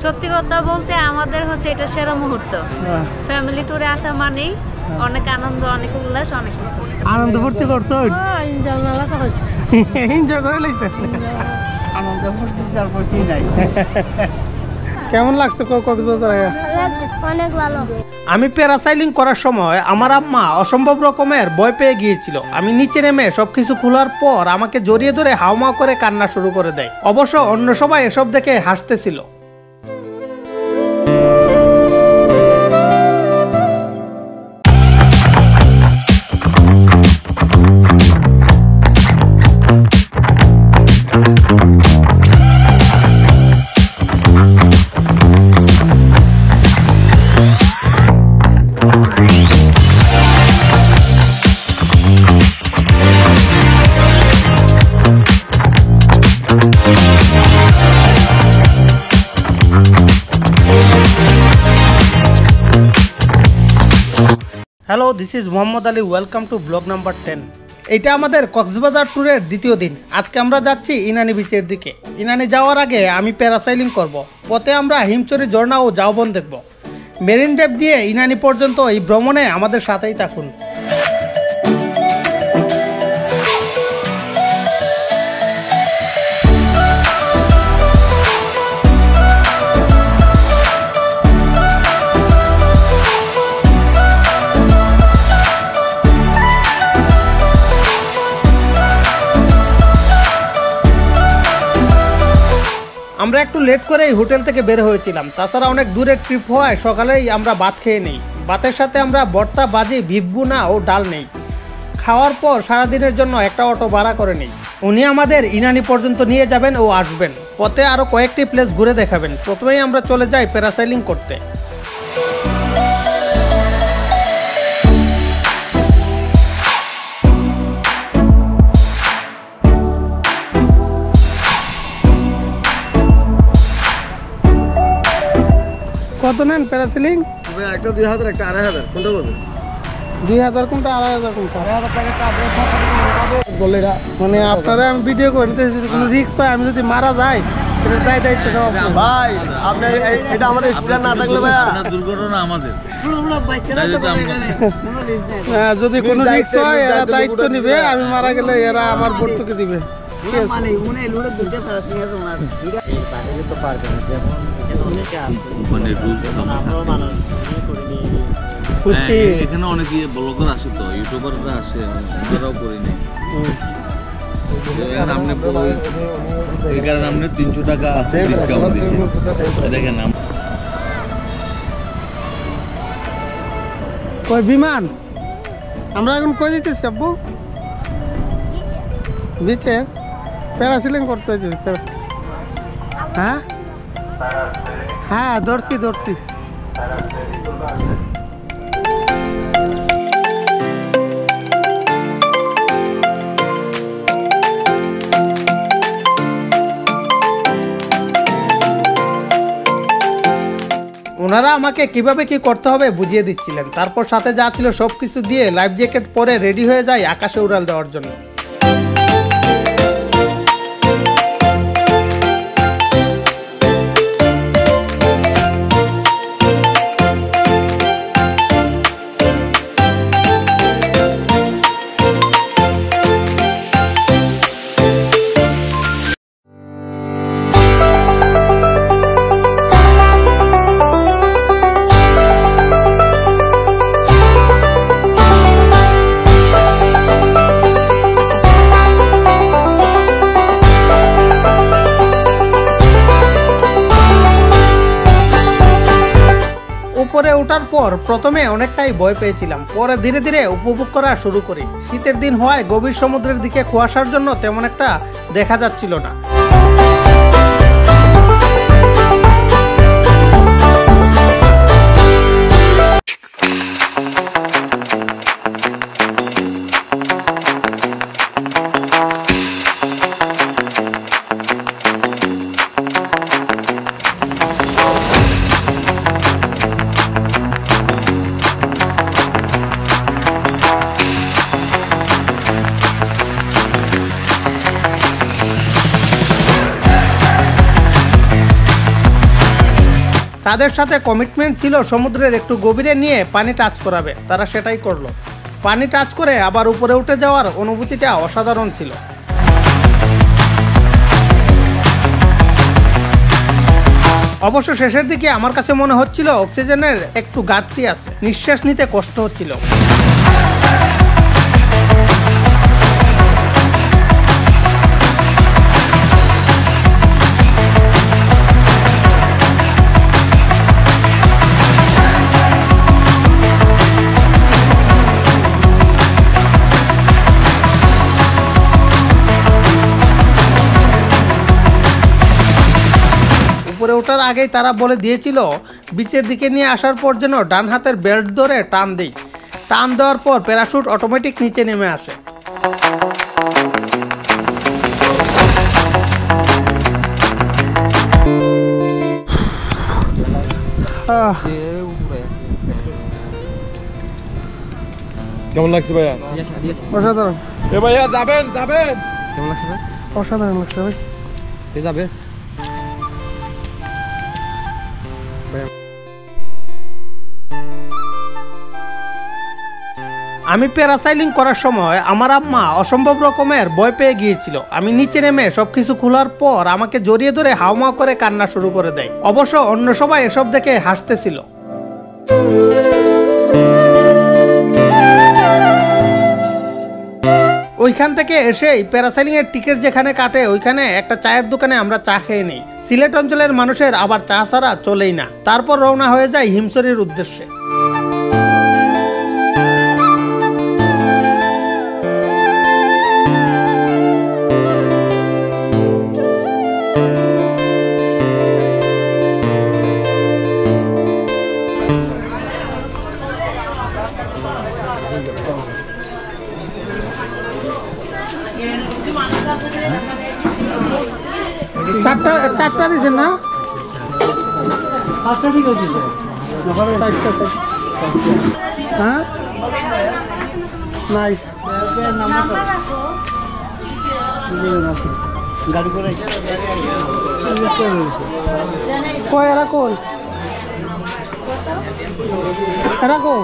সত্যি কথা বলতে আমাদের হচ্ছে এটা সেরা মুহূর্ত। ফ্যামিলি ট্যুরে আসা মানেই অনেক আনন্দ, অনেক উল্লাস, অনেক কিছু। আনন্দ ফুর্তি করছো? এনজয় মেলা করেছি, এনজয় করে লাইছে। আনন্দ ফুর্তি যার প্রতি নাই। কেমন লাগছে কক্সবাজারে? অনেক ভালো। আমি প্যারাসাইলিং করার সময় আমার আম্মা অসম্ভব রকমের ভয় পেয়ে গিয়েছিল। আমি নিচে নেমে সবকিছু খোলার পর আমাকে জড়িয়ে ধরে হাউমাউ করে কান্না শুরু করে দেয়। অবশ্য অন্য সবাই এসব দেখে হাসতেছিল। Hello, this is Mohammad Ali. Welcome to blog number 10। এটা আমাদের কক্সবাজার ট্যুরের দ্বিতীয় দিন। আজকে আমরা যাচ্ছি ইনানি বিচের দিকে। ইনানি যাওয়ার আগে আমি প্যারাসাইলিং করব। পথে আমরা হিমচরি ঝর্ণা ও ঝাউবন দেখব। মেরিন ড্রাইভ দিয়ে ইনানি পর্যন্ত এই ভ্রমণে আমাদের সাথেই থাকুন। আমরা একটু লেট করেই হোটেল থেকে বের হয়েছিলাম। তাছাড়া অনেক দূরের ট্রিপ হওয়ায় সকালেই আমরা ভাত খেয়ে নেই। ভাতের সাথে আমরা ভর্তা, ভাজি, বিফ ভুনা ও ডাল নেই। খাওয়ার পর সারাদিনের জন্য একটা অটো ভাড়া করে নেই। উনি আমাদের ইনানি পর্যন্ত নিয়ে যাবেন ও আসবেন। পথে আরও কয়েকটি প্লেস ঘুরে দেখাবেন। প্রথমেই আমরা চলে যাই প্যারাসাইলিং করতে। কত নেন প্যারাসেলিং? একটা 2000, একটা 2500। কোনটা বলবেন? 2000 কোনটা, 2500 কোনটা? 2500 টাকা বলে মানে আপনারা আমি ভিডিও করি, যদি কোনো রিস্ক হয়, আমি যদি মারা যাই সেটা দায় দায়িত্ব দেওয়া ভাই। আপনি এটা আমাদের স্পিডার না থাকলে ভাই দুর্ঘটনা আমাদের। যদি কোনো রিস্ক হয় এরা দায়িত্ব নিবে। আমি মারা গেলে এরা আমার ভর্তুকি দিবে। ঠিক আছে? এখানে অনেকে ব্লগার আসে, তো ইউটিউবাররা আসে, আমরাও করিনি। এই কারণে আপনি 300 টাকা ডিসকাউন্ট দিচ্ছি। দেখেন কই বিমান? আমরা এখন কই যেতেছি আব্বু? বিচে প্যারাসেলিং করতে হয়েছে। হ্যাঁ হ্যাঁ, ধরছি। ওনারা আমাকে কিভাবে কি করতে হবে বুঝিয়ে দিচ্ছিলেন। তারপর সাথে যা ছিল সবকিছু দিয়ে লাইফ জ্যাকেট পরে রেডি হয়ে যায় আকাশে উড়াল দেওয়ার জন্য। উপরে ওঠার পর প্রথমে অনেকটাই ভয় পেয়েছিলাম, পরে ধীরে ধীরে উপভোগ করা শুরু করি। শীতের দিন হওয়ায় গভীর সমুদ্রের দিকে কুয়াশার জন্য তেমন একটা দেখা যাচ্ছিল না। তাদের সাথে কমিটমেন্ট ছিল সমুদ্রের একটু গভীরে নিয়ে পানি টাচ করাবে, তারা সেটাই করলো। পানি টাচ করে আবার উপরে উঠে যাওয়ার অনুভূতিটা অসাধারণ ছিল। অবশ্য শেষের দিকে আমার কাছে মনে হচ্ছিল অক্সিজেনের একটু ঘাটতি আছে, নিঃশ্বাস নিতে কষ্ট হচ্ছিল। উপরে ওঠার আগেই তারা বলে দিয়েছিল বিচের দিকে নিয়ে আসার পর যেন ডান হাতের বেল্ট ধরে টান দিই। টান দেওয়ার পর প্যারাশুট অটোমেটিক নিচে নেমে আসে। কেমন লাগছে ভাইয়া? অসাধারণ। এ ভাইয়া যাবেন যাবেন? কেমন লাগছে ভাই? অসাধারণ লাগছে ভাই। কে যাবে? আমি প্যারাসাইলিং করার সময় আমার আম্মা অসম্ভব রকমের ভয় পেয়ে গিয়েছিল। আমি নিচে নেমে সবকিছু খোলার পর আমাকে জড়িয়ে ধরে হাউমাউ করে কান্না শুরু করে দেয়। অবশ্য অন্য সবাই এসব দেখে হাসতেছিল। ওইখান থেকে এসেই প্যারাসাইলিং এর টিকিট যেখানে কাটে ওইখানে একটা চায়ের দোকানে আমরা চা খেয়ে নিই। সিলেট অঞ্চলের মানুষের আবার চা ছাড়া চলেই না। তারপর রওনা হয়ে যায় হিমছড়ির উদ্দেশ্যে। চারটা দিয়েছেন না? পাঁচটা ঠিক হয়েছে। হ্যাঁ নাই গাড়ি করে কই এরা কই এরা কই?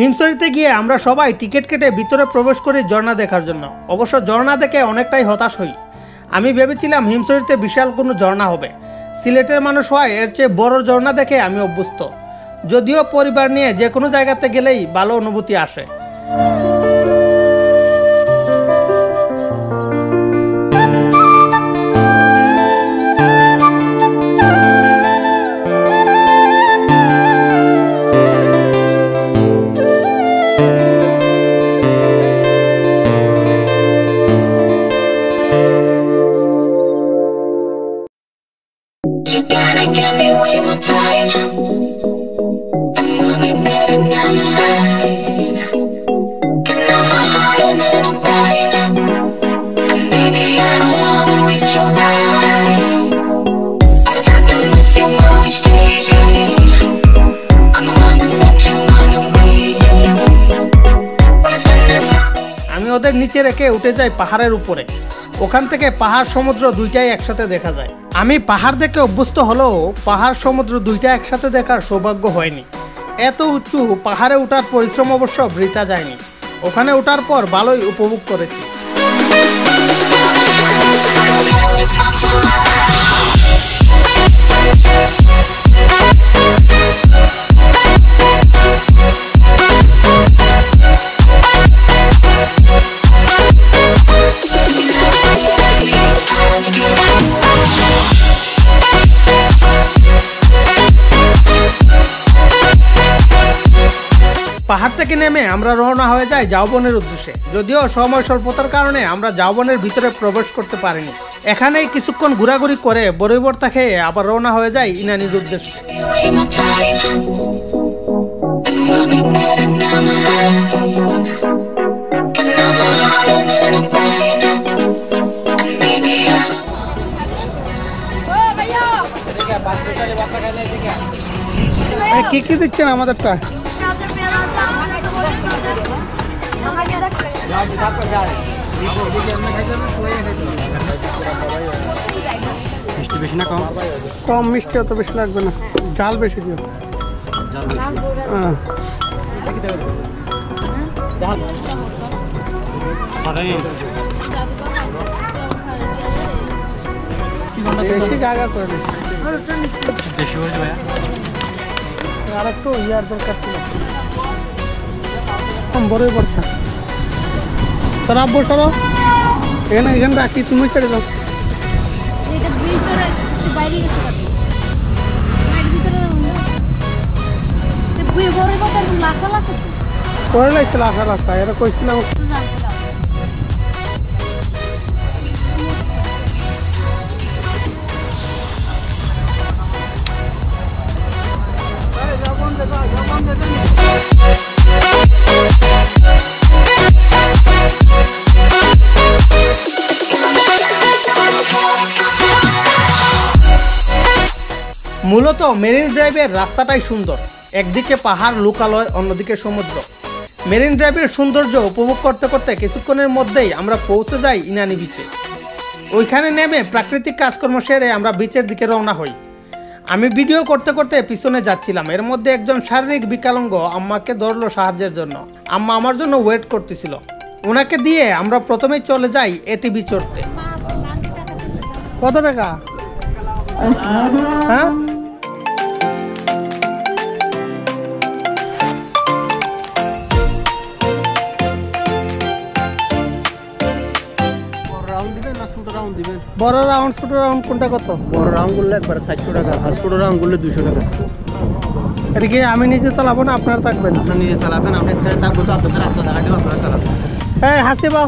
হিমছড়িতে গিয়ে আমরা সবাই টিকিট কেটে ভিতরে প্রবেশ করি ঝর্ণা দেখার জন্য। অবশ্য ঝর্ণা দেখে অনেকটাই হতাশ হই। আমি ভেবেছিলাম হিমছড়িতে বিশাল কোনো ঝর্ণা হবে। সিলেটের মানুষ হয় এর চেয়ে বড় ঝর্ণা দেখে আমি অভ্যস্ত। যদিও পরিবার নিয়ে যে কোনো জায়গাতে গেলেই ভালো অনুভূতি আসে। You gotta give me way more time. I'm moving better than mine. 'Cause now my heart is in a bind. And baby, I don't wanna waste your time. I have to miss you while we stay. I'm the one that set you on the way. But it's been this long. আমি ওদের নিচে রেখে উঠে যাই পাহাড়ের উপরে। ওখান থেকে পাহাড় সমুদ্র দুইটাই একসাথে দেখা যায়। আমি পাহাড় দেখে অভ্যস্ত হলেও পাহাড় সমুদ্র দুইটা একসাথে দেখার সৌভাগ্য হয়নি। এত উঁচু পাহাড়ে ওঠার পরিশ্রম অবশ্য বৃথা যায়নি। ওখানে ওঠার পর ভালোই উপভোগ করেছি। পাহাড় থেকে নেমে আমরা রওনা হয়ে যাই ঝাউবনের উদ্দেশ্যে। যদিও সময় স্বল্পতার কারণে আমরা ঝাউবনের ভিতরে প্রবেশ করতে পারিনি। এখানেই কিছুক্ষণ ঘোরাঘুরি করে বড়ইভর্তা খেয়ে আবার রওনা হয়ে যায় ইনানির উদ্দেশ্যে। Way more time. I'm moving better than mine. 'Cause now my heart is in a bind. And baby, I কি কি দিচ্ছেন আমাদেরটা? মিষ্টি বেশি না কম? কম মিষ্টি অত বেশি লাগবে না, ঝাল বেশি দিও। বেশি জায়গা করে দিই। আর একটু ইয়ার দরকার ছিল, কম বড়ই পড়তা। তোরা বসো, এখানে এখানে রাখি, তুমি ছেড়ে দাও। করে লাগছিল আশা রাস্তা, এটা কইছিলাম। মূলত মেরিন ড্রাইভের রাস্তাটাই সুন্দর, একদিকে পাহাড় লোকালয়, অন্যদিকে সমুদ্র। মেরিন ড্রাইভের সৌন্দর্য উপভোগ করতে করতে কিছুক্ষণের মধ্যেই আমরা পৌঁছে যাই ইনানি বিচে। ওইখানে নেমে প্রাকৃতিক কাজকর্ম সেরে আমরা বিচের দিকে রওনা হই। আমি ভিডিও করতে করতে পিছনে যাচ্ছিলাম, এর মধ্যে একজন শারীরিক বিকলাঙ্গ আম্মাকে ধরলো সাহায্যের জন্য। আম্মা আমার জন্য ওয়েট করতেছিল, ওনাকে দিয়ে আমরা প্রথমেই চলে যাই এটিভি চড়তে। কত টাকা? হ্যাঁ, বড় রাউন্ড ছোট রাউন্ড কোনটা কত? বড় রাউন্ড করলে একবার 400 টাকা, আর ছোট রাউন্ড করলে 200 টাকা। এটা কি আমি নিজে চালাবো না আপনারা থাকবেন? আপনার নিজে চালাবেন, আপনি ছেড়ে থাকবো তো আপনাদের রাস্তা দেখা দেবো, আপনারা চালাবেন। এই হাসি বাও,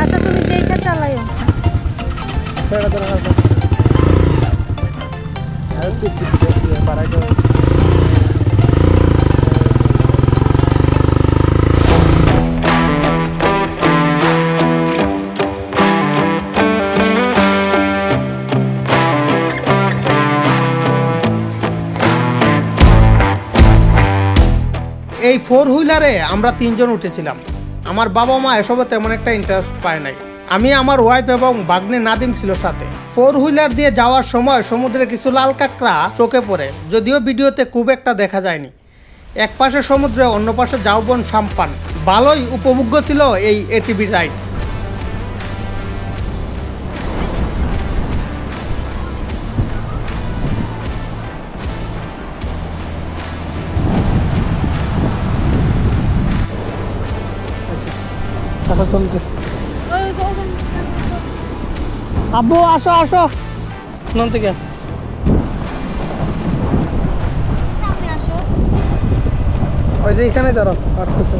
আচ্ছা তুমি যেইটা চালাইও। এই 4 হুইলারে আমরা 3 জন উঠেছিলাম। আমার বাবা মা এসবে তেমন একটা ইন্টারেস্ট পায় নাই। আমি, আমার ওয়াইফ এবং বাগ্নে নাদিম ছিল সাথে। 4 হুইলার দিয়ে যাওয়ার সময় সমুদ্রে কিছু লাল কাঁকড়া চোখে পড়ে, যদিও ভিডিওতে খুব একটা দেখা যায়নি। এক পাশে সমুদ্রে, অন্য পাশে ঝাউবন সাম্পান। ভালোই উপভোগ্য ছিল এই এটিভি রাইড। আব্বু আসো আসো, নন থেকে সামনে আসো। ওই যে এখানে দাঁড়াও, আসতেছে।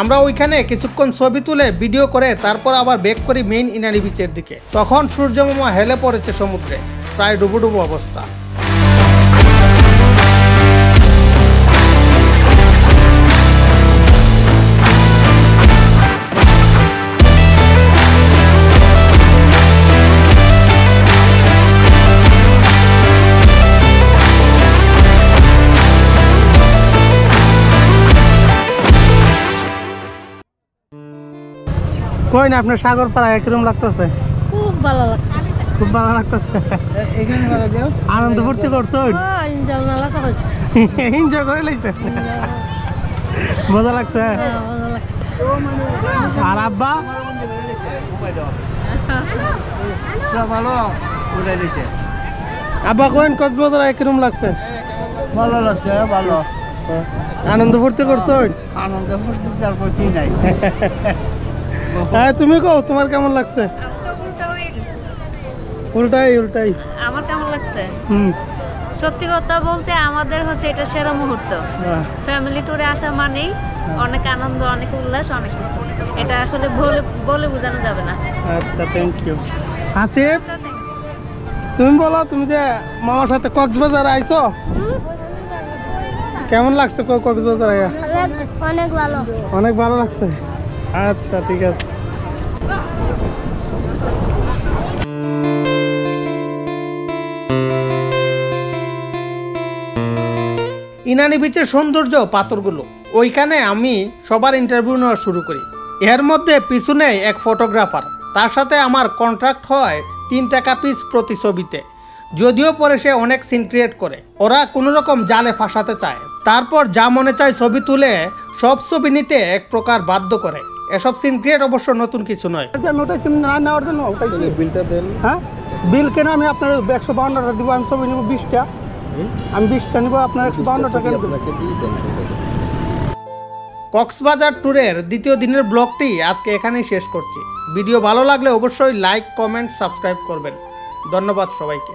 আমরা ওইখানে কিছুক্ষণ ছবি তুলে ভিডিও করে তারপর আবার ব্যাক করি মেইন ইনানি বিচের দিকে। তখন সূর্যমামা হেলে পড়েছে সমুদ্রে, প্রায় ডুবো ডুবো অবস্থা। কই না আপনার সাগর পাড়ায় কিরকম লাগতেছে? খুব ভালো লাগছে, খুব ভালো লাগতেছে। এখানে ভাড়া দিও। আনন্দ ফুর্তি করছো? এনজয় করে লাইছে, মজা লাগছে। আর আব্বা? ভালো উড়াই দিছে। আব্বা কোন কক্সবাজার কিরকম লাগছে? ভালো লাগছে, ভালো। আনন্দ ফুর্তি করছো? আনন্দ ফুর্তি যার প্রতি নাই। হ্যাঁ, তুমি কও তোমার কেমন লাগছে? উল্টাই উল্টাই। আমার কেমন লাগছে? হুম, সত্যি কথা বলতে আমাদের হচ্ছে এটা সেরা মুহূর্ত। ফ্যামিলি ট্যুরে আসা মানেই অনেক আনন্দ, অনেক উল্লাস, অনেক কিছু। এটা আসলে বলে বোঝানো যাবে না। আচ্ছা, থ্যাংক ইউ। আসিফ, তুমি বলো, তুমি যে মামার সাথে কক্সবাজার আইছো, কেমন লাগছে কক্সবাজার আইয়া? অনেক ভালো। অনেক ভালো লাগছে। আচ্ছা ঠিক আছে। ইনানি বিচের সৌন্দর্য পাথরগুলো, ওইখানে আমি সবার ইন্টারভিউ নেওয়া শুরু করি। এর মধ্যে পিছনে এক ফটোগ্রাফার, তার সাথে আমার কন্ট্রাক্ট হয় 3 টাকা পিস প্রতি ছবিতে। যদিও পরে সে অনেক সিন ক্রিয়েট করে, ওরা কোনো রকম জালে ফাঁসাতে চায়, তারপর যা মনে চায় ছবি তুলে সব ছবি নিতে এক প্রকার বাধ্য করে। এসব সিন ক্রিয়েট অবশ্য নতুন কিছু নয়। আমি ওটাইছি না নেওয়ার জন্য, ওটাইছি। বিলটা দেন। হ্যাঁ, বিল কেন? আমি আপনার 152 টাকা দিব, আমি ছবি নিব 20টা, আমি 20টা নিব, আপনার 152 টাকা দেব। কক্সবাজার ট্যুরের দ্বিতীয় দিনের ব্লগটি আজকে এখানেই শেষ করছি। ভিডিও ভালো লাগলে অবশ্যই লাইক, কমেন্ট, সাবস্ক্রাইব করবেন। ধন্যবাদ সবাইকে।